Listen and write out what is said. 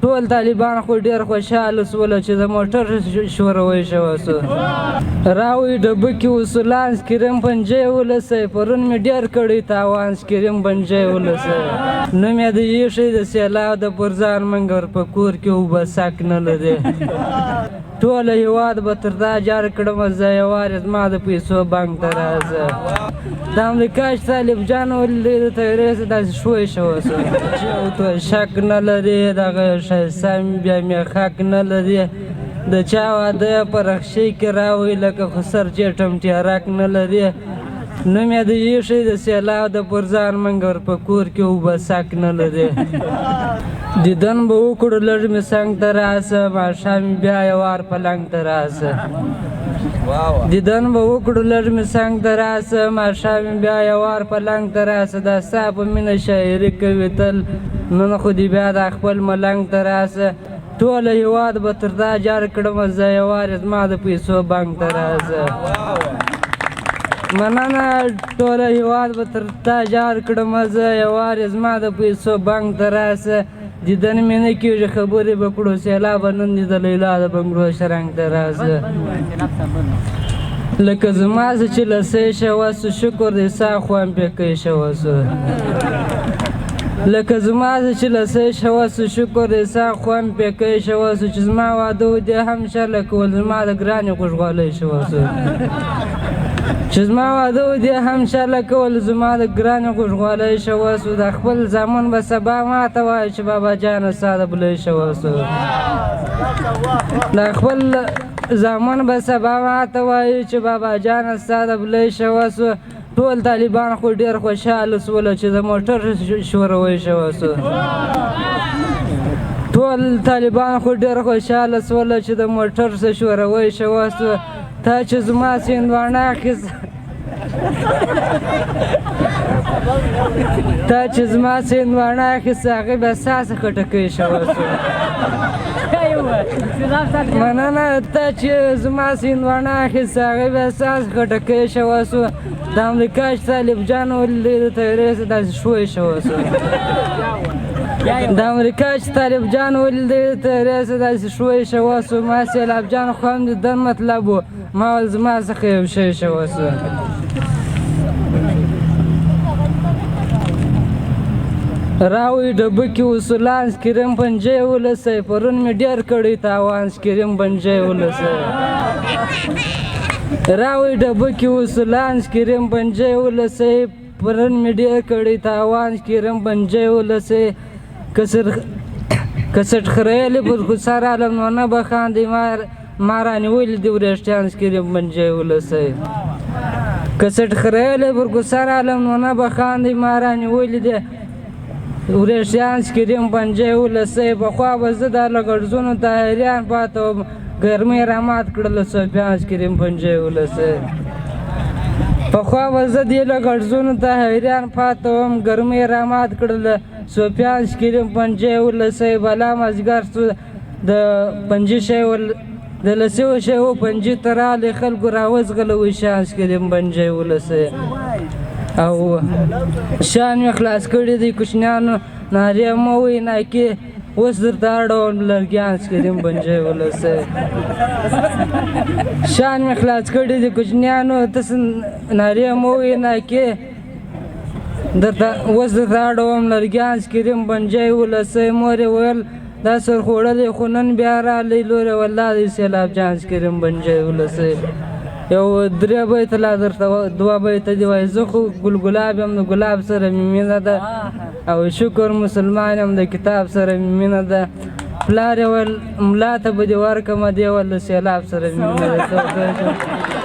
ټول طالبان خو ډېر خوشحاله سول چې د موټر شوروی شوی سو راوی ډبکې وسولانس کریم پنجې ولسی پرون مې ډېر کړی تاوانس کریم پنجې ولسی نو مې د ایښی د سیلاب د پر ځان منګر په کور کې اوبه سک نه لري ټول هېواد به تر دا جار کړم زه یوارې زما د پیسو بانک ته راځه د امریکا چې طالب جان ولید د طیارې څخه داسې شوی شوی سو چې شک نه لري دغه ښایسته بیا مې حق نه لري د چا واده یې په رخشۍ کې راوی لکه خو سر چې ټمټیارک نه لري نو مې د ایښی د سیلاب د پر ځان منګر په کور کې اوبه سک نه لري دیدن به وکړو لږ مې څنګ ته راسه ماښام بیا یو وار پلنګ ته راسه دیدن به وکړو لږ مې څنګ ته راسه ماښام بیا یو وار پلنګ ته راسه دا ستا په مینه شاعري کوي تل نن خو دې بیا دا خپل ملنګ ته راسه ټول هېواد به تر دا جار کړم زه یوارې زما د پیسو بانک ته راځه مننه ټول هېواد به تر تا جار کړم زه یوارې زما د پیسو بانک ته راسه دیدن مې نه کېږي خبرې به کړو سیلاب به نن دې د لیلا د بنګلو شرنګ ته راځه لکه زما زه چې لسی شوه سو شکر دې سا خوان پیکی شوه سو لکه زما زه چې لسی شوه سو شکر دې سا خوان پیکی شوه سو چې زما واده و دې هم شله کول زما د ګرانې خوشحالۍ شوه سو چې زما واده و دې هم شله کول زما د ګرانې خوشحالۍ شوه سو د خپل زامن به سبا ماته وایي چې بابا جانه ستا د بلۍ شوه سو د خپل زامن به سبا ماته وایي چې بابا جانه ستا د بلۍ شوه سو ټول طالبان خو ډېر خوشحاله سول چې د موټر شوروی شوی سو ټول طالبان خو ډېر خوشحاله سول چې د موټر څه شوروی شوی سو تا چې زما سیندواڼه اخیسته تا چې زما سیندواڼه اخیسته هغې بیا ستا څه خټکی شوی سو مننه تا چې زما سیندواڼه اخیسته هغې بیا ستا څه خټکی شوی سو د امریکا چې طالب جان ولید د طیارې څخه داسې شوی شوی سو د امریکا چې طالب جان ولید د طیارې څخه داسې شوی شوی سو ما سیلاب جان خو هم دیدن مطلب و ما ول زما څخه یو شی شوی سو راوی ډبکې وسولانس کریم پنجې ولسی پرون مې ډېر کړی تاوانس کریم پنجې ولسی راوی ډبکې وسولانس کریم پنجې ولسی پرون مې ډېر کړی تاوانس کریم پنجې ولسی کسټ خریلې پر خسر عالم نو نه بخاندې ما رانیولې د وریښتانس کریم پنجې ولسی کسټ خریلې پر خسر عالم نو نه بخاندې ما رانیولې د وریښتانس کریم پنجې ولسی پخوا به زه دا له ګړزونو ته حیران پاته وم ګرمۍ رامات کړله سوفیانس کریم پنجې ولسی پخوا به زه دې له ګړزونو ته حیران پاته وم ګرمۍ رامات کړله سوفیانس کریم پنجې ولسی بلا مازدیګر سو د پنجې شی د لسیو شیو پنجې ته راغلې خلکو راوزغلوي شانس کریم پنجې ولسی او شان مې خلاص کړي دي کوچنیانو نارې مه وایي ناکې اوس درته اړوم لرګیانس کریم پنجې ولسی شان مې خلاص کړي دي کوچنیانو تاسې نارې مه وایي ناکې اوس درته اړوم لرګیانس کریم پنجې ولسی مور یې ویل دا سر خوړلی خو نن بیا رالی لورې والله دې سیلاب جانس کریم پنجې ولسی یو درې بیته لا درته دوه بیته دي وایي زه خو ګلګلاب یم د ګلاب سره مې مینه ده او شکر مسلمان یم د کتاب سره مې مینه ده پلار یې ویل ملا ته به دې ورکړمه دې ویل د سیلاب سره مې مینه ده